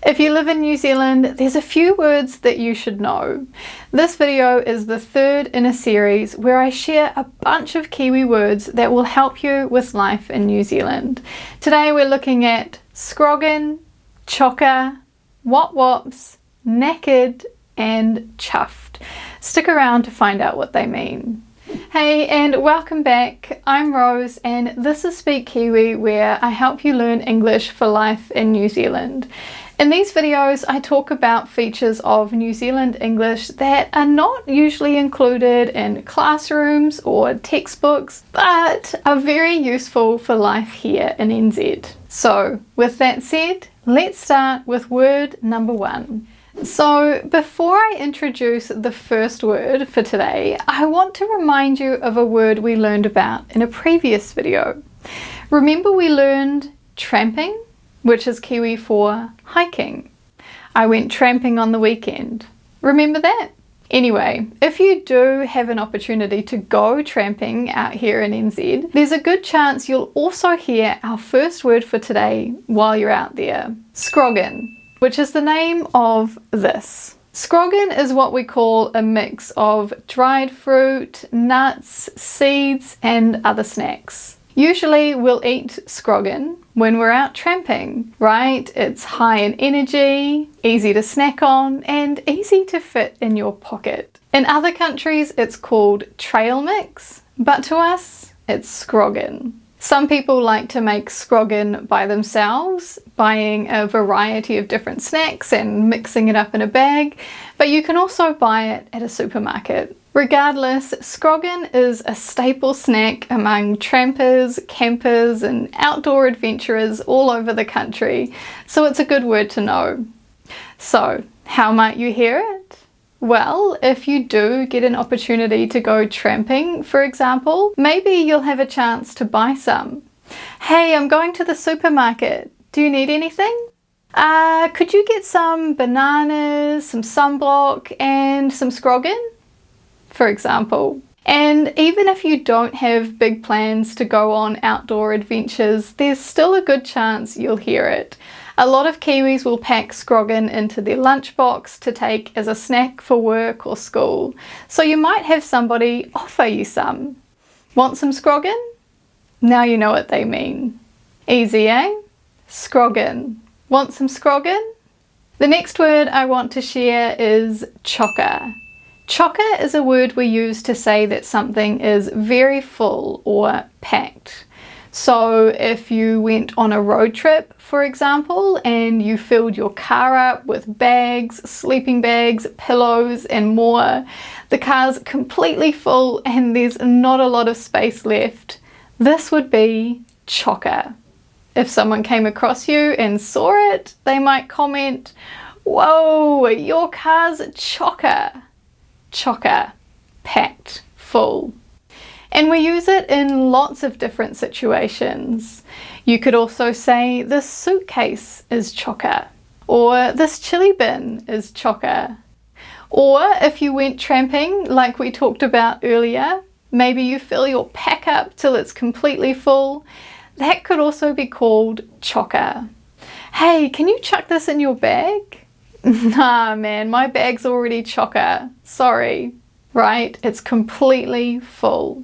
If you live in New Zealand, there's a few words that you should know. This video is the third in a series where I share a bunch of Kiwi words that will help you with life in New Zealand. Today we're looking at Scroggin, Chocka, Wop Wops, Knackered and Chuffed. Stick around to find out what they mean. Hey and welcome back, I'm Rose and this is Speak Kiwi, where I help you learn English for life in New Zealand. In these videos I talk about features of New Zealand English that are not usually included in classrooms or textbooks, but are very useful for life here in NZ. So with that said, let's start with word number one. So before I introduce the first word for today, I want to remind you of a word we learned about in a previous video. Remember we learned tramping, which is Kiwi for hiking. I went tramping on the weekend. Remember that? Anyway, if you do have an opportunity to go tramping out here in NZ, there's a good chance you'll also hear our first word for today while you're out there. Scroggin, which is the name of this. Scroggin is what we call a mix of dried fruit, nuts, seeds and other snacks. Usually we'll eat scroggin when we're out tramping, right? It's high in energy, easy to snack on and easy to fit in your pocket. In other countries it's called trail mix, but to us it's scroggin. Some people like to make scroggin by themselves, buying a variety of different snacks and mixing it up in a bag, but you can also buy it at a supermarket. Regardless, scroggin is a staple snack among trampers, campers and outdoor adventurers all over the country, so it's a good word to know. So, how might you hear it? Well, if you do get an opportunity to go tramping, for example, maybe you'll have a chance to buy some. Hey, I'm going to the supermarket. Do you need anything? Could you get some bananas, some sunblock and some scroggin? For example. And even if you don't have big plans to go on outdoor adventures, there's still a good chance you'll hear it. A lot of Kiwis will pack scroggin into their lunchbox to take as a snack for work or school, so you might have somebody offer you some. Want some scroggin? Now you know what they mean. Easy, eh? Scroggin. Want some scroggin? The next word I want to share is chocka. Chocka is a word we use to say that something is very full or packed. So if you went on a road trip, for example, and you filled your car up with bags, sleeping bags, pillows and more, the car's completely full and there's not a lot of space left, this would be chocka. If someone came across you and saw it, they might comment, "Whoa, your car's chocka." Chocka, packed, full. And we use it in lots of different situations. You could also say this suitcase is chocka, or this chili bin is chocka. Or if you went tramping like we talked about earlier, maybe you fill your pack up till it's completely full. That could also be called chocka. Hey, can you chuck this in your bag? Nah man, my bag's already chocka. Sorry. Right? It's completely full.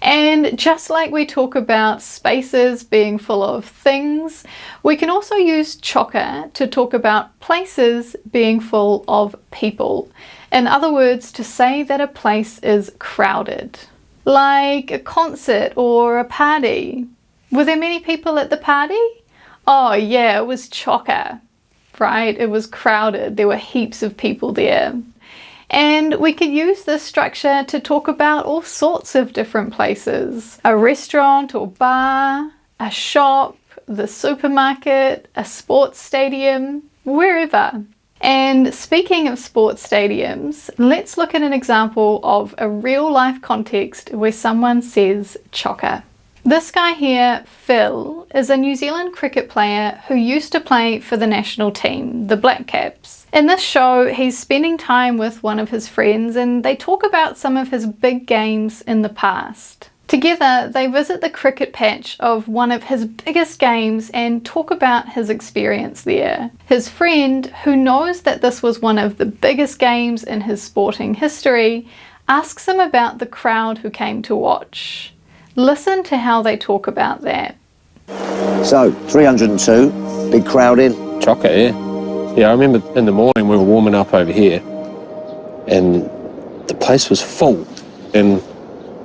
And just like we talk about spaces being full of things, we can also use chocka to talk about places being full of people. In other words, to say that a place is crowded. Like a concert or a party. Were there many people at the party? Oh yeah, it was chocka. Right? It was crowded. There were heaps of people there. And we could use this structure to talk about all sorts of different places. A restaurant or bar, a shop, the supermarket, a sports stadium, wherever. And speaking of sports stadiums, let's look at an example of a real life context where someone says chocka. This guy here, Phil, is a New Zealand cricket player who used to play for the national team, the Black Caps. In this show, he's spending time with one of his friends and they talk about some of his big games in the past. Together, they visit the cricket patch of one of his biggest games and talk about his experience there. His friend, who knows that this was one of the biggest games in his sporting history, asks him about the crowd who came to watch. Listen to how they talk about that. So, 302, big crowd in. Chocka, yeah. Yeah, I remember in the morning we were warming up over here and the place was full and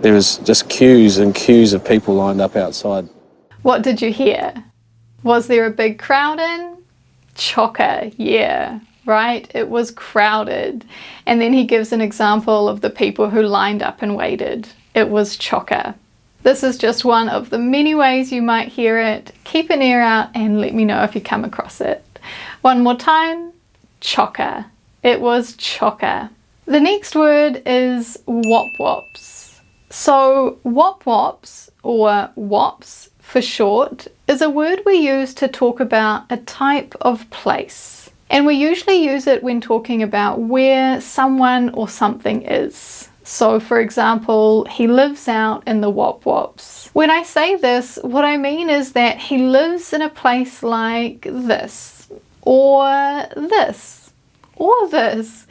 there was just queues and queues of people lined up outside. What did you hear? Was there a big crowd in? Chocka, yeah, right? It was crowded. And then he gives an example of the people who lined up and waited. It was chocka. This is just one of the many ways you might hear it. Keep an ear out and let me know if you come across it. One more time, chocka. It was chocka. The next word is Wop Wops. So Wop Wops, or Wops for short, is a word we use to talk about a type of place. And we usually use it when talking about where someone or something is. So for example, he lives out in the Wop Wops. When I say this, what I mean is that he lives in a place like this, or this, or this.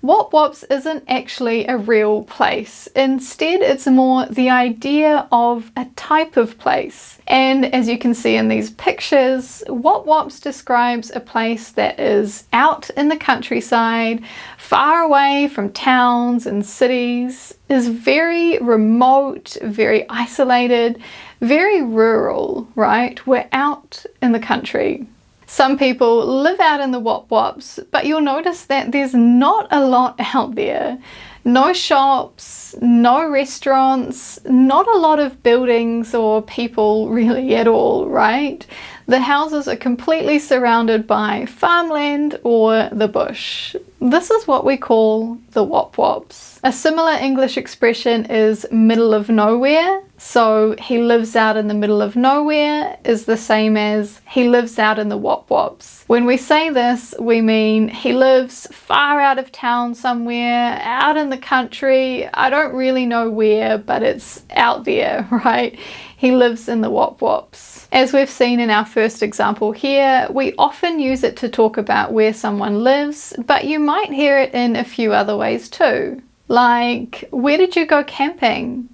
Wop Wops isn't actually a real place. Instead, it's more the idea of a type of place. And as you can see in these pictures, Wop Wops describes a place that is out in the countryside, far away from towns and cities, is very remote, very isolated, very rural, right? We're out in the country. Some people live out in the Wop Wops, but you'll notice that there's not a lot out there. No shops, no restaurants, not a lot of buildings or people really at all, right? The houses are completely surrounded by farmland or the bush. This is what we call the Wop Wops. A similar English expression is middle of nowhere. So he lives out in the middle of nowhere is the same as he lives out in the Wop Wops. When we say this, we mean he lives far out of town somewhere, out in the country. I don't really know where, but it's out there, right? He lives in the Wop Wops. As we've seen in our first example here, we often use it to talk about where someone lives, but you might hear it in a few other ways too. Like, where did you go camping?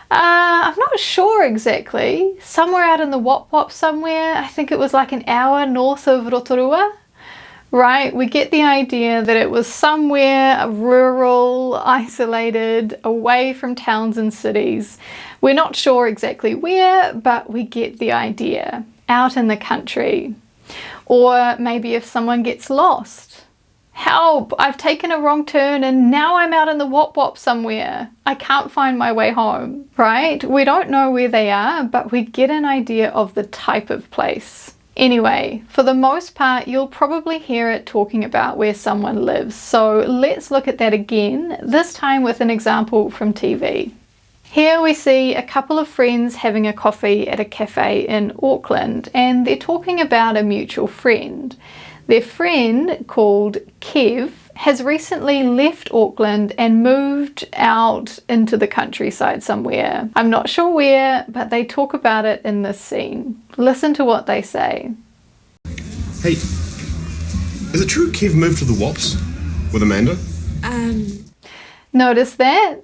I'm not sure exactly. Somewhere out in the Wop Wop somewhere. I think it was like an hour north of Rotorua. Right? We get the idea that it was somewhere rural, isolated, away from towns and cities. We're not sure exactly where, but we get the idea. Out in the country. Or maybe if someone gets lost. Help! I've taken a wrong turn and now I'm out in the Wop Wop somewhere. I can't find my way home, right? We don't know where they are, but we get an idea of the type of place. Anyway, for the most part, you'll probably hear it talking about where someone lives. So let's look at that again, this time with an example from TV. Here we see a couple of friends having a coffee at a cafe in Auckland, and they're talking about a mutual friend. Their friend, called Kev, has recently left Auckland and moved out into the countryside somewhere. I'm not sure where, but they talk about it in this scene. Listen to what they say. Hey, is it true Kev moved to the Wops with Amanda? Notice that?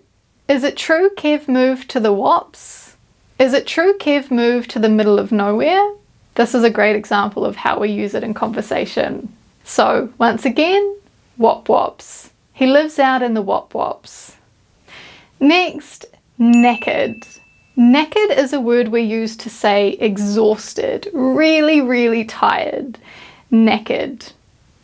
Is it true Kev moved to the Wops? Is it true Kev moved to the middle of nowhere? This is a great example of how we use it in conversation. So, once again, Wop Wops. He lives out in the Wop Wops. Next, knackered. Knackered is a word we use to say exhausted, really, really tired. Knackered.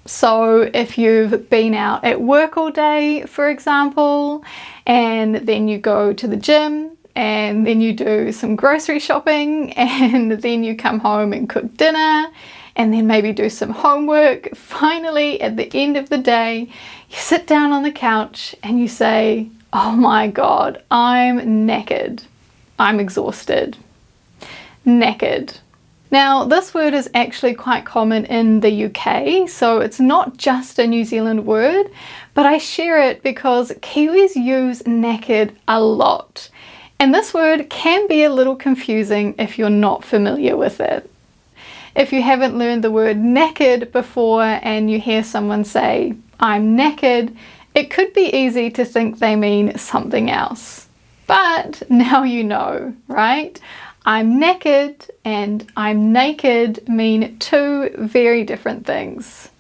So if you've been out at work all day, for example, and then you go to the gym, and then you do some grocery shopping, and then you come home and cook dinner, and then maybe do some homework. Finally, at the end of the day, you sit down on the couch and you say, oh my God, I'm knackered. I'm exhausted. Knackered. Now, this word is actually quite common in the UK, so it's not just a New Zealand word, but I share it because Kiwis use knackered a lot. And this word can be a little confusing if you're not familiar with it. If you haven't learned the word knackered before and you hear someone say, "I'm knackered," it could be easy to think they mean something else. But now you know, right? I'm knackered and I'm naked mean two very different things.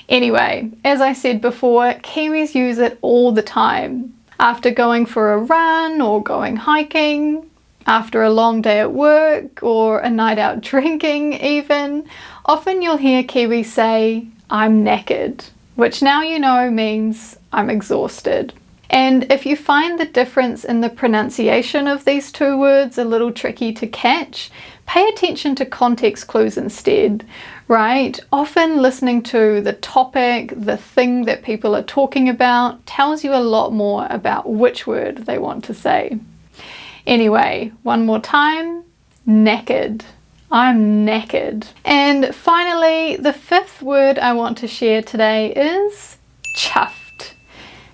Anyway, as I said before, Kiwis use it all the time. After going for a run or going hiking, after a long day at work or a night out drinking even, often you'll hear Kiwis say, "I'm knackered," which now you know means I'm exhausted. And if you find the difference in the pronunciation of these two words a little tricky to catch, pay attention to context clues instead, right? Often listening to the topic, the thing that people are talking about, tells you a lot more about which word they want to say. Anyway, one more time, knackered. I'm knackered. And finally, the fifth word I want to share today is chuffed.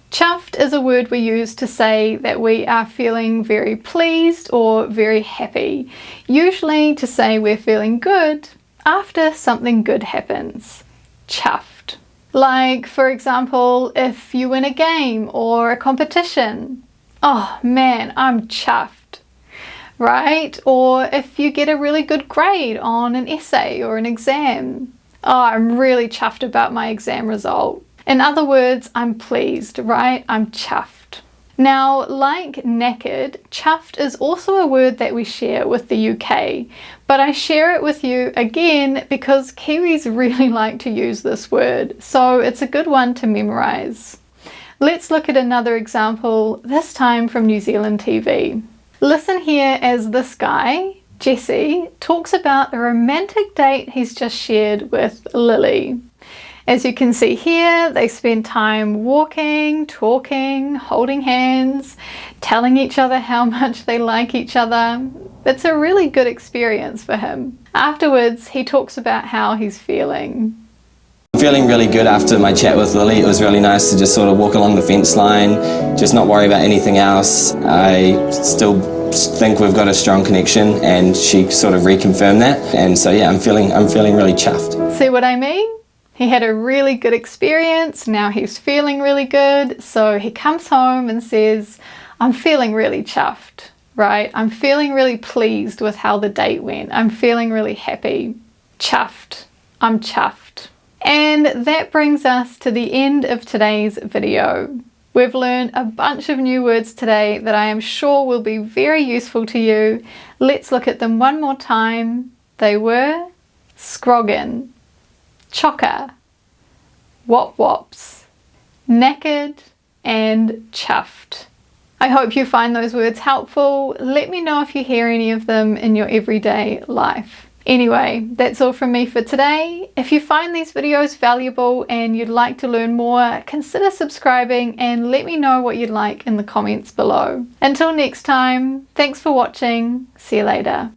Chuffed is a word we use to say that we are feeling very pleased or very happy, usually to say we're feeling good after something good happens. Chuffed. Like, for example, if you win a game or a competition. "Oh man, I'm chuffed," right? Or if you get a really good grade on an essay or an exam. "Oh, I'm really chuffed about my exam result." In other words, I'm pleased, right? I'm chuffed. Now, like knackered, chuffed is also a word that we share with the UK, but I share it with you again because Kiwis really like to use this word, so it's a good one to memorize. Let's look at another example, this time from New Zealand TV. Listen here as this guy, Jesse, talks about a romantic date he's just shared with Lily. As you can see here, they spend time walking, talking, holding hands, telling each other how much they like each other. It's a really good experience for him. Afterwards, he talks about how he's feeling. I'm feeling really good after my chat with Lily. It was really nice to just sort of walk along the fence line, just not worry about anything else. I still think we've got a strong connection, and she sort of reconfirmed that. And so yeah, I'm feeling really chuffed. See what I mean? He had a really good experience, now he's feeling really good, so he comes home and says, "I'm feeling really chuffed," right? "I'm feeling really pleased with how the date went. I'm feeling really happy." Chuffed. I'm chuffed. And that brings us to the end of today's video. We've learned a bunch of new words today that I am sure will be very useful to you. Let's look at them one more time. They were Scroggin, Chocka, Wop Wops, Knackered, and Chuffed. I hope you find those words helpful. Let me know if you hear any of them in your everyday life. Anyway, that's all from me for today. If you find these videos valuable and you'd like to learn more, consider subscribing and let me know what you'd like in the comments below. Until next time, thanks for watching. See you later.